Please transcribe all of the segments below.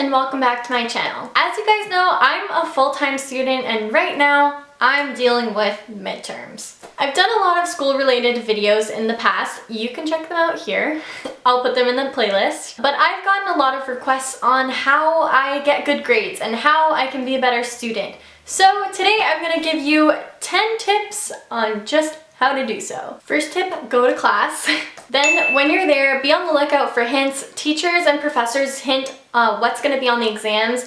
and welcome back to my channel. As you guys know, I'm a full-time student and right now I'm dealing with midterms. I've done a lot of school-related videos in the past. You can check them out here. I'll put them in the playlist. But I've gotten a lot of requests on how I get good grades and how I can be a better student. So today I'm going to give you 10 tips on just how to do so. First tip, go to class. Then when you're there, be on the lookout for hints. Teachers and professors hint what's going to be on the exams.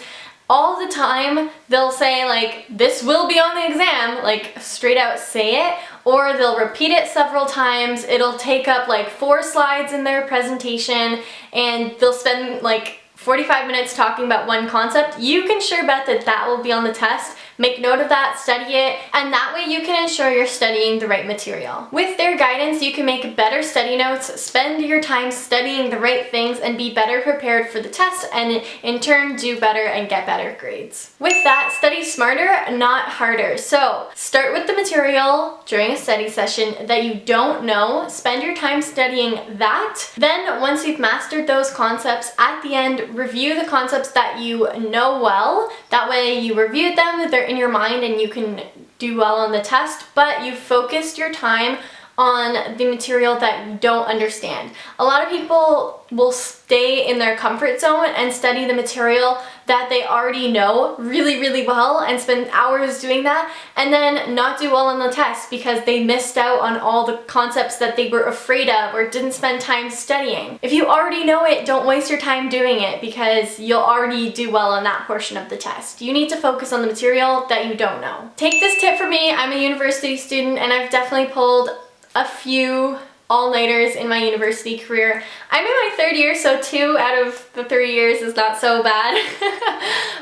All the time they'll say like, this will be on the exam, like straight out say it, or they'll repeat it several times. It'll take up like 4 slides in their presentation and they'll spend like 45 minutes talking about one concept. You can sure bet that that will be on the test. Make note of that, study it, and that way you can ensure you're studying the right material. With their guidance, you can make better study notes, spend your time studying the right things, and be better prepared for the test, and in turn do better and get better grades. With that, study smarter, not harder. So start with the material during a study session that you don't know. Spend your time studying that. Then once you've mastered those concepts, at the end, review the concepts that you know well. That way you reviewed them, they're in your mind and you can do well on the test, but you focused your time on the material that you don't understand. A lot of people will stay in their comfort zone and study the material that they already know really well and spend hours doing that and then not do well on the test because they missed out on all the concepts that they were afraid of or didn't spend time studying. If you already know it, don't waste your time doing it because you'll already do well on that portion of the test. You need to focus on the material that you don't know. Take this tip from me. I'm a university student and I've definitely pulled a few all-nighters in my university career. I'm in my 3rd year, so 2 out of the 3 years is not so bad.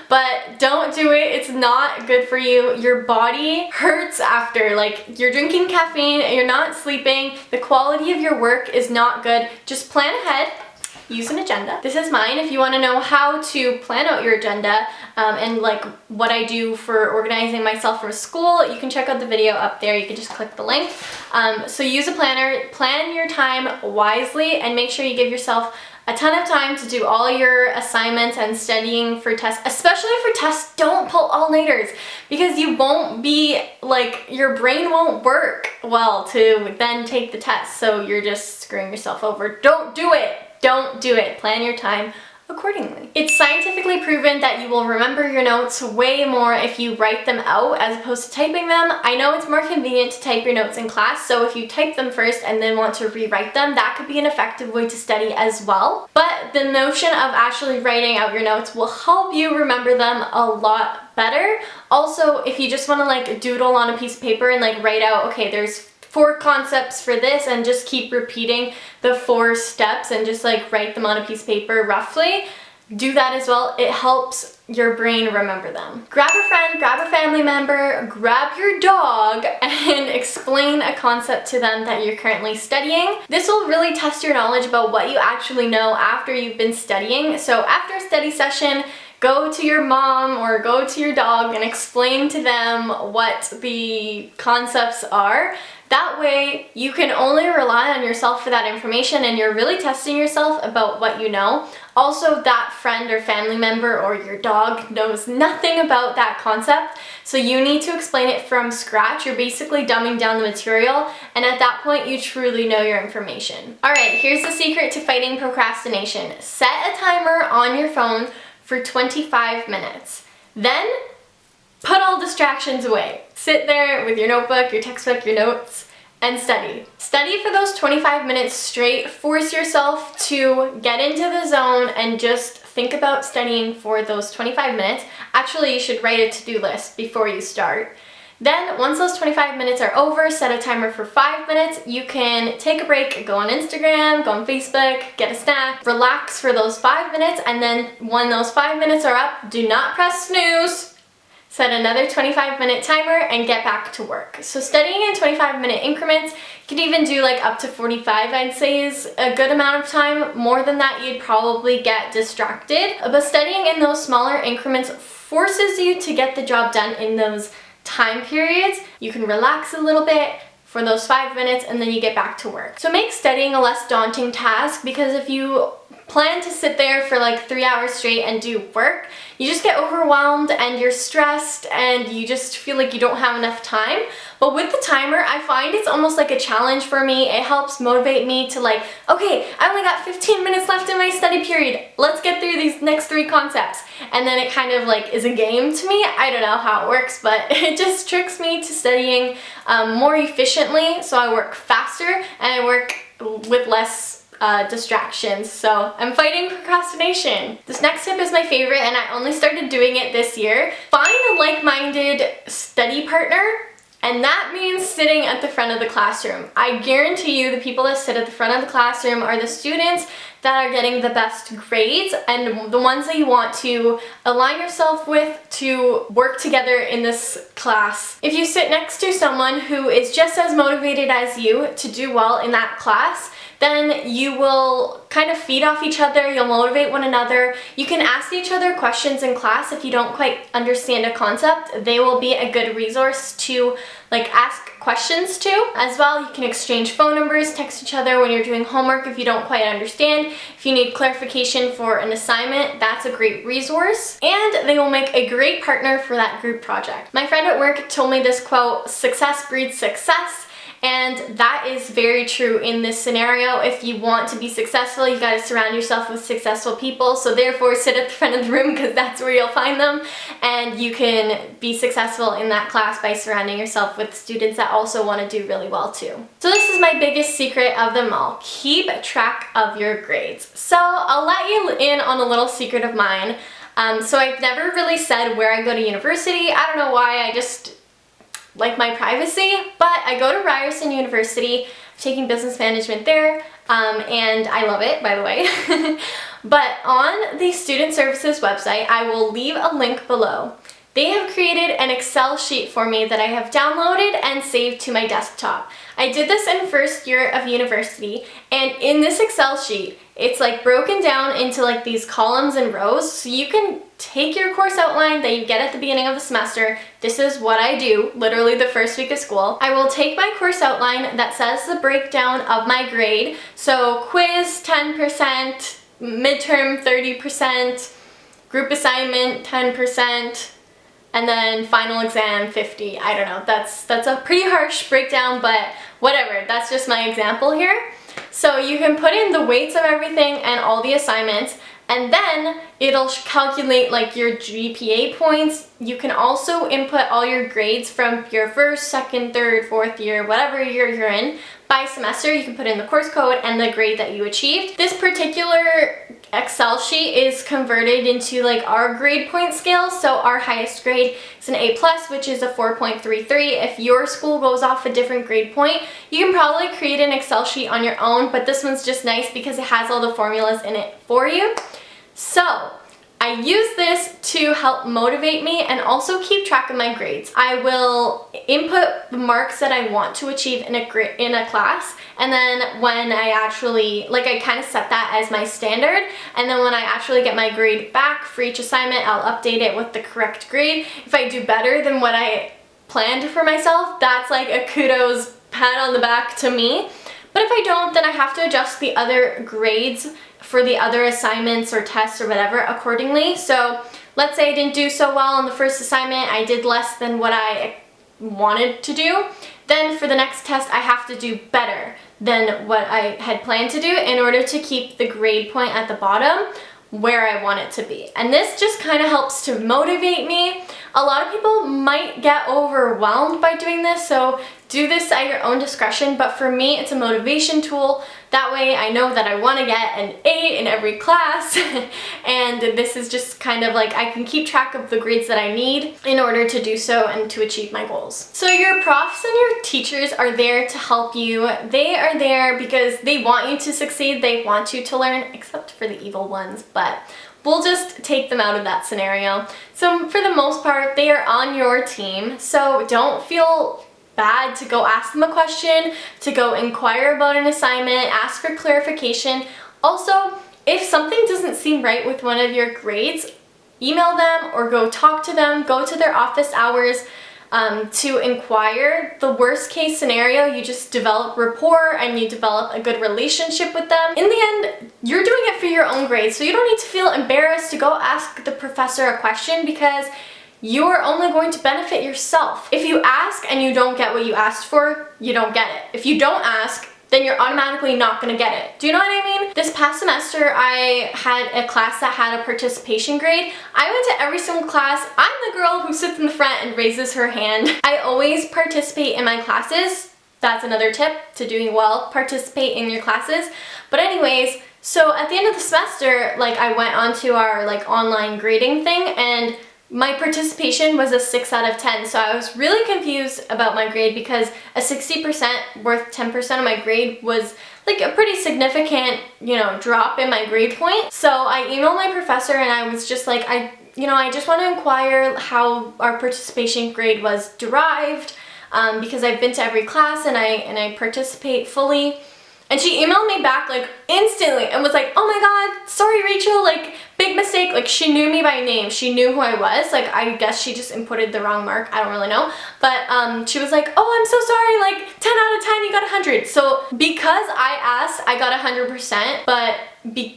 But don't do it. It's not good for you. Your body hurts after. Like, you're drinking caffeine, you're not sleeping, the quality of your work is not good. Just plan ahead. Use an agenda. This is mine. If you want to know how to plan out your agenda and like what I do for organizing myself for school, you can check out the video up there. You can just click the link. So use a planner, plan your time wisely, and make sure you give yourself a ton of time to do all your assignments and studying for tests. Especially for tests, don't pull all-nighters because you won't be, like, your brain won't work well to then take the test. So you're just screwing yourself over. Don't do it. Don't do it. Plan your time accordingly. It's scientifically proven that you will remember your notes way more if you write them out as opposed to typing them. I know it's more convenient to type your notes in class, so if you type them first and then want to rewrite them, that could be an effective way to study as well. But the notion of actually writing out your notes will help you remember them a lot better. Also, if you just want to like doodle on a piece of paper and like write out, okay, there's 4 concepts for this, and just keep repeating the 4 steps and just like write them on a piece of paper roughly. Do that as well. It helps your brain remember them. Grab a friend, grab a family member, grab your dog, and explain a concept to them that you're currently studying. This will really test your knowledge about what you actually know after you've been studying. So after a study session, go to your mom or go to your dog and explain to them what the concepts are. That way, you can only rely on yourself for that information and you're really testing yourself about what you know. Also, that friend or family member or your dog knows nothing about that concept, so you need to explain it from scratch. You're basically dumbing down the material, and at that point, you truly know your information. Alright, here's the secret to fighting procrastination. Set a timer on your phone for 25 minutes. Then, put all distractions away. Sit there with your notebook, your textbook, your notes, and study. Study for those 25 minutes straight. Force yourself to get into the zone and just think about studying for those 25 minutes. Actually, you should write a to-do list before you start. Then, once those 25 minutes are over, set a timer for 5 minutes. You can take a break, go on Instagram, go on Facebook, get a snack, relax for those 5 minutes, and then when those 5 minutes are up, do not press snooze. Set another 25-minute timer and get back to work. So studying in 25-minute increments, you can even do like up to 45, I'd say, is a good amount of time. More than that, you'd probably get distracted. But studying in those smaller increments forces you to get the job done in those time periods. You can relax a little bit for those 5 minutes and then you get back to work. So make studying a less daunting task, because if you plan to sit there for like 3 hours straight and do work, you just get overwhelmed and you're stressed and you just feel like you don't have enough time. But with the timer, I find it's almost like a challenge for me. It helps motivate me to like, okay, I only got 15 minutes left in my study period. Let's get through these next 3 concepts. And then it kind of like is a game to me. I don't know how it works, but it just tricks me to studying more efficiently. So I work faster and I work with less distractions. So I'm fighting procrastination. This next tip is my favorite and I only started doing it this year. Find a like-minded study partner. And that means sitting at the front of the classroom. I guarantee you the people that sit at the front of the classroom are the students that are getting the best grades and the ones that you want to align yourself with to work together in this class. If you sit next to someone who is just as motivated as you to do well in that class, then you will kind of feed off each other, you'll motivate one another. You can ask each other questions in class if you don't quite understand a concept. They will be a good resource to like ask questions to. As well, you can exchange phone numbers, text each other when you're doing homework if you don't quite understand. If you need clarification for an assignment, that's a great resource. And they will make a great partner for that group project. My friend at work told me this quote, "Success breeds success." And that is very true in this scenario. If you want to be successful, you gotta surround yourself with successful people. So therefore, sit at the front of the room because that's where you'll find them. And you can be successful in that class by surrounding yourself with students that also want to do really well too. So this is my biggest secret of them all. Keep track of your grades. So I'll let you in on a little secret of mine. So I've never really said where I go to university. I don't know why, I just like my privacy, but I go to Ryerson University. I'm taking business management there, and I love it, by the way. But on the Student Services website, I will leave a link below. They have created an Excel sheet for me that I have downloaded and saved to my desktop. I did this in first year of university, and in this Excel sheet, it's like broken down into like these columns and rows, so you can take your course outline that you get at the beginning of the semester. This is what I do, literally the first week of school. I will take my course outline that says the breakdown of my grade, so quiz 10%, midterm 30%, group assignment 10%, and then final exam 50. I don't know, that's a pretty harsh breakdown, but whatever, that's just my example here. So you can put in the weights of everything and all the assignments, and then it'll calculate like your GPA points. You can also input all your grades from your first, second, third, fourth year, whatever year you're in. By semester, you can put in the course code and the grade that you achieved. This particular Excel sheet is converted into like our grade point scale. So our highest grade is an A+, which is a 4.33. If your school goes off a different grade point, you can probably create an Excel sheet on your own, but this one's just nice because it has all the formulas in it for you. So I use this to help motivate me and also keep track of my grades. I will input the marks that I want to achieve in a class, and then when I actually, like I kind of set that as my standard, and then when I actually get my grade back for each assignment, I'll update it with the correct grade. If I do better than what I planned for myself, that's like a kudos pat on the back to me. But if I don't, then I have to adjust the other grades for the other assignments or tests or whatever accordingly. So let's say I didn't do so well on the first assignment, I did less than what I wanted to do, then for the next test I have to do better than what I had planned to do in order to keep the grade point at the bottom where I want it to be. And this just kind of helps to motivate me. A lot of people might get overwhelmed by doing this, so do this at your own discretion, but for me it's a motivation tool. That way I know that I want to get an A in every class and this is just kind of like I can keep track of the grades that I need in order to do so and to achieve my goals. So your profs and your teachers are there to help you. They are there because they want you to succeed, they want you to learn, except for the evil ones, but we'll just take them out of that scenario. So for the most part, they are on your team, so don't feel bad to go ask them a question, to go inquire about an assignment, ask for clarification. Also, if something doesn't seem right with one of your grades, email them or go talk to them, go to their office hours. to inquire. The worst case scenario, you just develop rapport and you develop a good relationship with them. In the end, you're doing it for your own grades, so you don't need to feel embarrassed to go ask the professor a question because you're only going to benefit yourself. If you ask and you don't get what you asked for, you don't get it. If you don't ask, then you're automatically not gonna get it. Do you know what I mean? This past semester, I had a class that had a participation grade. I went to every single class. I'm the girl who sits in the front and raises her hand. I always participate in my classes. That's another tip to doing well, participate in your classes. But anyways, so at the end of the semester, like I went onto our like online grading thing and my participation was a 6 out of 10, so I was really confused about my grade because a 60% worth 10% of my grade was like a pretty significant, drop in my grade point. So I emailed my professor and I was just like, I just want to inquire how our participation grade was derived because I've been to every class and I participate fully. And she emailed me back like instantly and was like, oh my god, sorry Rachel, like big mistake. Like she knew me by name. She knew who I was. Like I guess she just inputted the wrong mark. I don't really know. But she was like, oh, I'm so sorry, like 10 out of 10, you got 100. So because I asked, I got 100%, but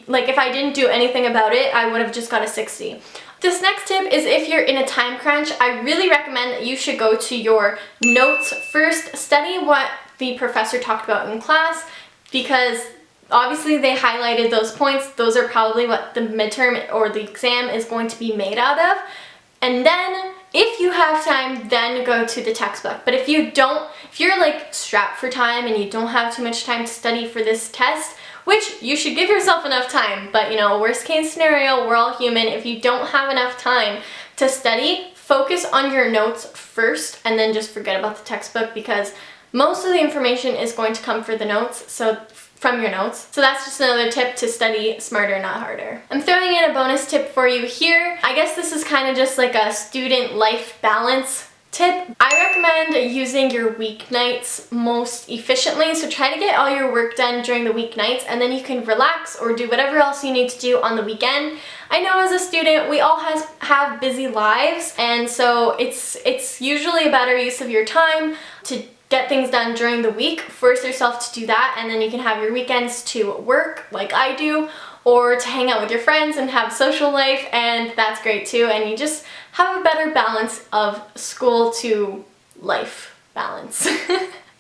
like if I didn't do anything about it, I would have just got a 60. This next tip is if you're in a time crunch, I really recommend that you should go to your notes first, study what the professor talked about in class, because obviously they highlighted those points. Those are probably what the midterm or the exam is going to be made out of. And then if you have time, then go to the textbook. But if you don't, if you're like strapped for time and you don't have too much time to study for this test, which you should give yourself enough time, but worst case scenario, we're all human. If you don't have enough time to study, focus on your notes first and then just forget about the textbook because most of the information is going to come from your notes. So that's just another tip to study smarter, not harder. I'm throwing in a bonus tip for you here. I guess this is kind of just like a student life balance tip. I recommend using your weeknights most efficiently. So try to get all your work done during the weeknights and then you can relax or do whatever else you need to do on the weekend. I know as a student, we all have busy lives, and so it's usually a better use of your time to get things done during the week. Force yourself to do that, and then you can have your weekends to work like I do, or to hang out with your friends and have social life, and that's great too. And you just have a better balance of school to life balance.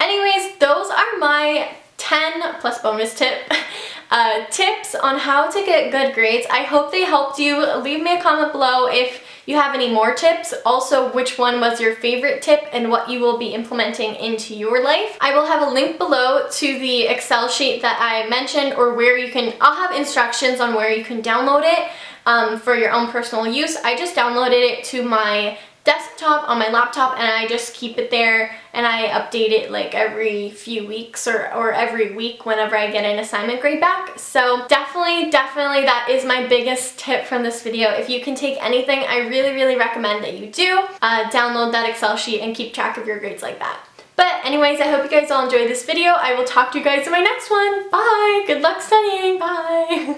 Anyways, those are my 10 plus bonus tips on how to get good grades. I hope they helped you. Leave me a comment below if you have any more tips. Also, which one was your favorite tip and what you will be implementing into your life. I will have a link below to the Excel sheet that I mentioned, or where I'll have instructions on where you can download it for your own personal use. I just downloaded it to my desktop on my laptop and I just keep it there and I update it like every few weeks or every week whenever I get an assignment grade back. So definitely that is my biggest tip from this video. If you can take anything, I really recommend that you do download that Excel sheet and keep track of your grades like that. But anyways, I hope you guys all enjoyed this video. I will talk to you guys in my next one. Bye! Good luck studying. Bye!